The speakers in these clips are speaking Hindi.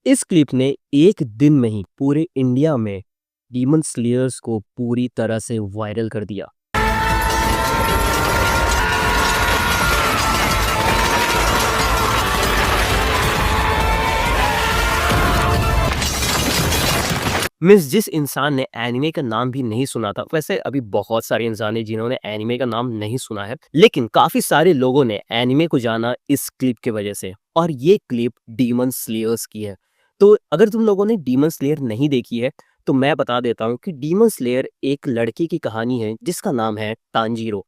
इस क्लिप ने एक दिन में ही पूरे इंडिया में डीमन स्लेयर्स को पूरी तरह से वायरल कर दिया। मीन्स जिस इंसान ने एनिमे का नाम भी नहीं सुना था, वैसे अभी बहुत सारे इंसान हैं जिन्होंने एनिमे का नाम नहीं सुना है, लेकिन काफी सारे लोगों ने एनिमे को जाना इस क्लिप के वजह से। और ये क्लिप डीमन स्लेयर्स की है। तो अगर तुम लोगों ने डीमन स्लेयर नहीं देखी है तो मैं बता देता हूँ कि डीमन स्लेयर एक लड़के की कहानी है जिसका नाम है तांजीरो।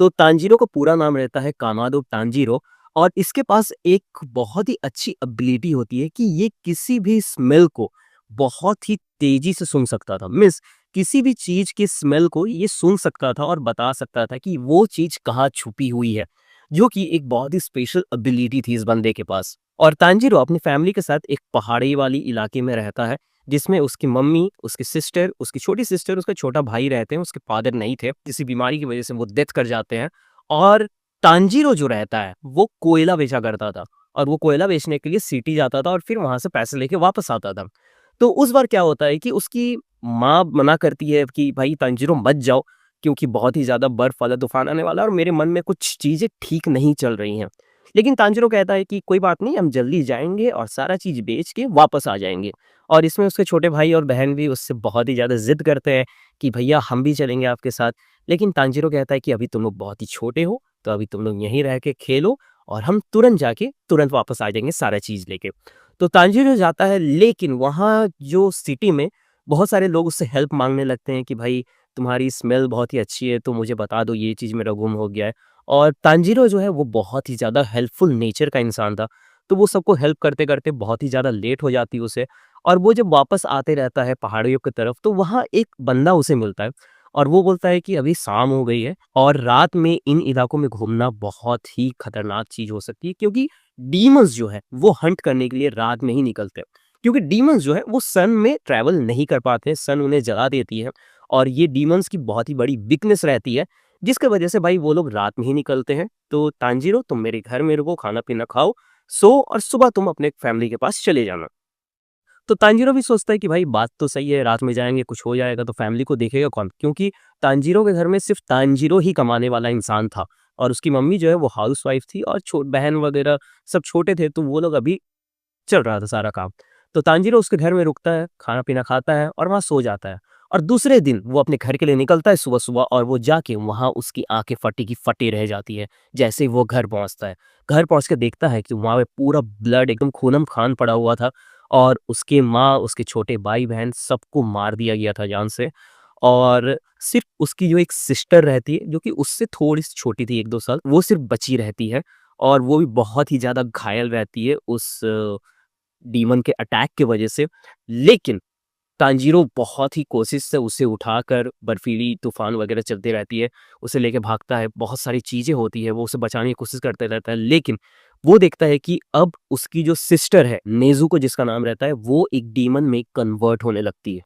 तो तांजीरो का पूरा नाम रहता है कामाडो तांजीरो। और इसके पास एक बहुत ही अच्छी एबिलिटी होती है कि ये किसी भी स्मेल को बहुत ही तेजी से सूंघ सकता था। मीन्स किसी भी चीज की स्मेल को ये सूंघ सकता था और बता सकता था कि वो चीज कहाँ छुपी हुई है, जो कि एक बहुत ही स्पेशल एबिलिटी थी इस बंदे के पास। और तांजीरो अपनी फैमिली के साथ एक पहाड़ी वाली इलाके में रहता है, जिसमें उसकी मम्मी, उसकी सिस्टर, उसकी छोटी सिस्टर, उसका छोटा भाई रहते हैं। उसके फादर नहीं थे, किसी बीमारी की वजह से वो डेथ कर जाते हैं। और तांजीरो जो रहता है वो कोयला बेचा करता था, और वो कोयला बेचने के लिए सिटी जाता था और फिर वहां से पैसे लेके वापस आता था। तो उस बार क्या होता है कि उसकी माँ मना करती है कि भाई तांजीरो मत जाओ, क्योंकि बहुत ही ज़्यादा बर्फ वाला तूफान आने वाला है और मेरे मन में कुछ चीज़ें ठीक नहीं चल रही हैं। लेकिन तांजीरो कहता है कि कोई बात नहीं, हम जल्दी जाएँगे और सारा चीज़ बेच के वापस आ जाएँगे। और इसमें उसके छोटे भाई और बहन भी उससे बहुत ही ज़्यादा ज़िद करते हैं कि भैया हम भी चलेंगे आपके साथ। लेकिन तांजीरो कहता है कि अभी तुम लोग बहुत ही छोटे हो, तो अभी तुम लोग यहीं रह के खेलो और हम तुरंत जाके तुरंत वापस आ जाएँगे सारा चीज़ लेके। तो तांजीरो जाता है, लेकिन वहाँ जो सिटी में बहुत सारे लोग उससे हेल्प माँगने लगते हैं कि भाई तुम्हारी स्मेल बहुत ही अच्छी है, तो मुझे बता दो ये चीज़ मेरा गुम हो गया है। और तांजीरो जो है वो बहुत ही ज़्यादा हेल्पफुल नेचर का इंसान था, तो वो सबको हेल्प करते-करते बहुत ही ज़्यादा लेट हो जाती है उसे। और वो जब वापस आते रहता है पहाड़ियों की तरफ, तो वहाँ एक बंदा उसे मिलता है और वो बोलता है कि अभी शाम हो गई है और रात में इन इलाकों में घूमना बहुत ही खतरनाक चीज़ हो सकती है, क्योंकि डीमंस जो है वो हंट करने के लिए रात में ही निकलते हैं। क्योंकि डीमंस जो है वो सन में ट्रैवल नहीं कर पाते, सन उन्हें जगा देती है। और ये डीमंस की बहुत ही बड़ी वीकनेस रहती है, जिसकी वजह से भाई वो लोग रात में ही निकलते हैं। तो तांजीरो तुम मेरे घर में रुको, खाना पीना खाओ, सो और सुबह तुम अपने फैमिली के पास चले जाना। तो तांजीरो भी सोचता है कि भाई बात तो सही है, रात में जाएंगे कुछ हो जाएगा तो फैमिली को देखेगा कौन, क्योंकि तांजीरो के घर में सिर्फ तांजीरो ही कमाने वाला इंसान था। और उसकी मम्मी जो है वो हाउस वाइफ थी और छोट बहन वगैरह सब छोटे थे, तो वो लोग अभी चल रहा था सारा काम। तो तांजीरो उसके घर में रुकता है, खाना-पीना खाता है और वहाँ सो जाता है। और दूसरे दिन वो अपने घर के लिए निकलता है सुबह-सुबह, और वो जाके वहाँ उसकी आँखें फटी की फटी रह जाती है, जैसे ही वो घर पहुँचता है। घर पहुँच के देखता है कि वहाँ पे पूरा ब्लड एकदम खूनम-खान पड़ा हुआ था, और उसकी माँ, उसके छोटे भाई-बहन सबको मार दिया गया था जान से। और सिर्फ़ उसकी जो एक सिस्टर रहती है, जो कि उससे थोड़ी-सी छोटी थी 1-2 साल, वो सिर्फ़ बची रहती है। और वो भी बहुत ही ज़्यादा घायल रहती है उस डीमन के अटैक की वजह से। लेकिन तांजीरो बहुत ही कोशिश से उसे उठाकर, बर्फीली तूफ़ान वगैरह चलती रहती है, उसे लेके भागता है, बहुत सारी चीज़ें होती है, वो उसे बचाने की कोशिश करता रहता है। लेकिन वो देखता है कि अब उसकी जो सिस्टर है, नेज़ुको जिसका नाम रहता है, वो एक डीमन में कन्वर्ट होने लगती है,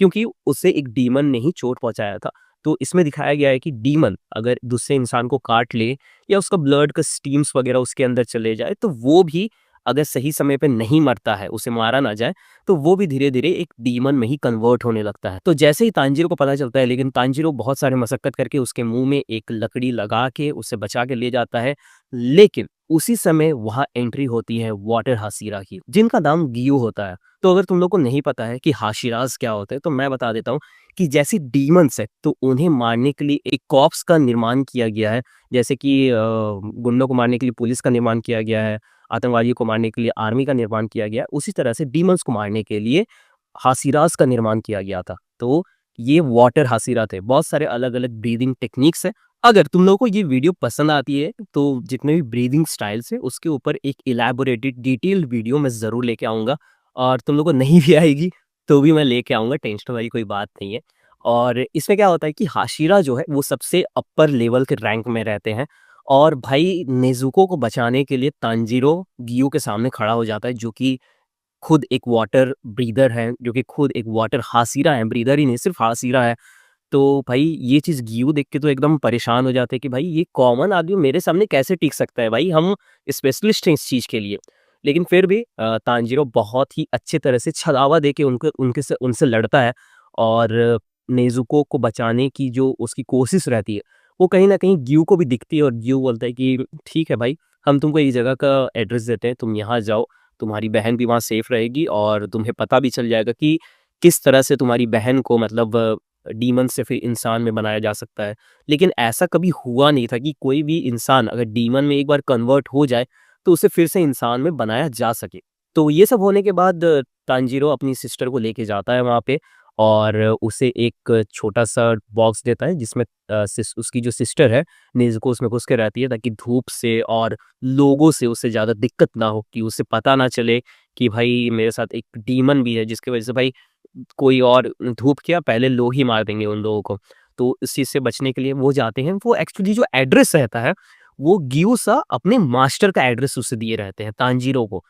क्योंकि उसे एक डीमन ने ही चोट पहुँचाया था। तो इसमें दिखाया गया है कि डीमन अगर दूसरे इंसान को काट ले या उसका ब्लड का स्टीम्स वगैरह उसके अंदर चले जाए, तो वो भी अगर सही समय पे नहीं मरता है, उसे मारा ना जाए, तो वो भी धीरे-धीरे एक डीमन में ही कन्वर्ट होने लगता है। तो जैसे ही तांजीरो को पता चलता है, लेकिन तांजीरो बहुत सारे मशक्कत करके उसके मुँह में एक लकड़ी लगा के उसे बचा के ले जाता है। लेकिन उसी समय वहाँ एंट्री होती है वाटर हाशिरा की, जिनका नाम गियो होता है। तो अगर तुम लोग को नहीं पता है कि हाशिराज़ क्या होते हैं, तो मैं बता देता हूँ कि जैसे डीमन्स है, तो उन्हें मारने के लिए एक कॉर्प्स का निर्माण किया गया है। जैसे कि गुंडों को मारने के लिए पुलिस का निर्माण किया गया है, आतंकवादियों को मारने के लिए आर्मी का निर्माण किया गया है, उसी तरह से डीमंस को मारने के लिए हासिरास का निर्माण किया गया था। तो ये वाटर हासिरा थे। बहुत सारे अलग-अलग ब्रीदिंग टेक्निक्स हैं। अगर तुम लोगों को ये वीडियो पसंद आती है, तो जितने भी ब्रीदिंग स्टाइल्स हैं, उसके ऊपर एक इलैबोरेटेड डिटेल्ड वीडियो मैं ज़रूर लेके आऊँगा। और तुम लोगों को नहीं भी आएगी, तो भी मैं लेके आऊँगा, टेंशन वाली कोई बात नहीं है। और इसमें क्या होता है कि हाशिरा जो है, वो सबसे अपर लेवल के रैंक में रहते हैं। और भाई नेज़ुको को बचाने के लिए तांजीरो गियो के सामने खड़ा हो जाता है, जो कि खुद एक वाटर ब्रीदर है, जो कि खुद एक वाटर हासिरा है, ब्रीदर ही नहीं सिर्फ़ हासिरा है। तो भाई ये चीज़ गियो देख के तो एकदम परेशान हो जाते हैं कि भाई ये कॉमन आदमी मेरे सामने कैसे टिक सकता है भाई, हम स्पेशलिस्ट हैं इस चीज़ के लिए। लेकिन फिर भी तांजीरो बहुत ही अच्छे तरह से छलावा देके उनको उनके से उनसे लड़ता है और नेज़ुको को बचाने की जो उसकी कोशिश रहती है, वो कहीं न कहीं ग्यू को भी दिखती है और ग्यू बोलता है कि ठीक है भाई, हम तुमको एक जगह का एड्रेस देते हैं, तुम यहाँ जाओ, तुम्हारी बहन भी वहाँ सेफ रहेगी और तुम्हें पता भी चल जाएगा कि किस तरह से तुम्हारी बहन को मतलब डीमन से फिर इंसान में बनाया जा सकता है। लेकिन ऐसा कभी हुआ नहीं था कि कोई भी इंसान अगर डीमन में एक बार कन्वर्ट हो जाए, तो उसे फिर से इंसान में बनाया जा सके। तो ये सब होने के बाद तांजीरो अपनी सिस्टर को लेके जाता है वहाँ पे और उसे एक छोटा-सा बॉक्स देता है जिसमें उसकी जो सिस्टर है, नेज़ुको उसमें घुस के रहती है ताकि धूप से और लोगों से उसे ज़्यादा दिक्कत ना हो कि उसे पता ना चले कि भाई मेरे साथ एक डीमन भी है जिसकी वज़ह से भाई कोई और धूप क्या पहले लोग ही मार देंगे उन लोगों को। तो इस चीज़ से बचने के लिए वो जाते हैं। वो एक्चुअली जो एड्रेस रहता है, वो गियोसा अपने मास्टर का एड्रेस उसे दिए रहते हैं तांजीरो को।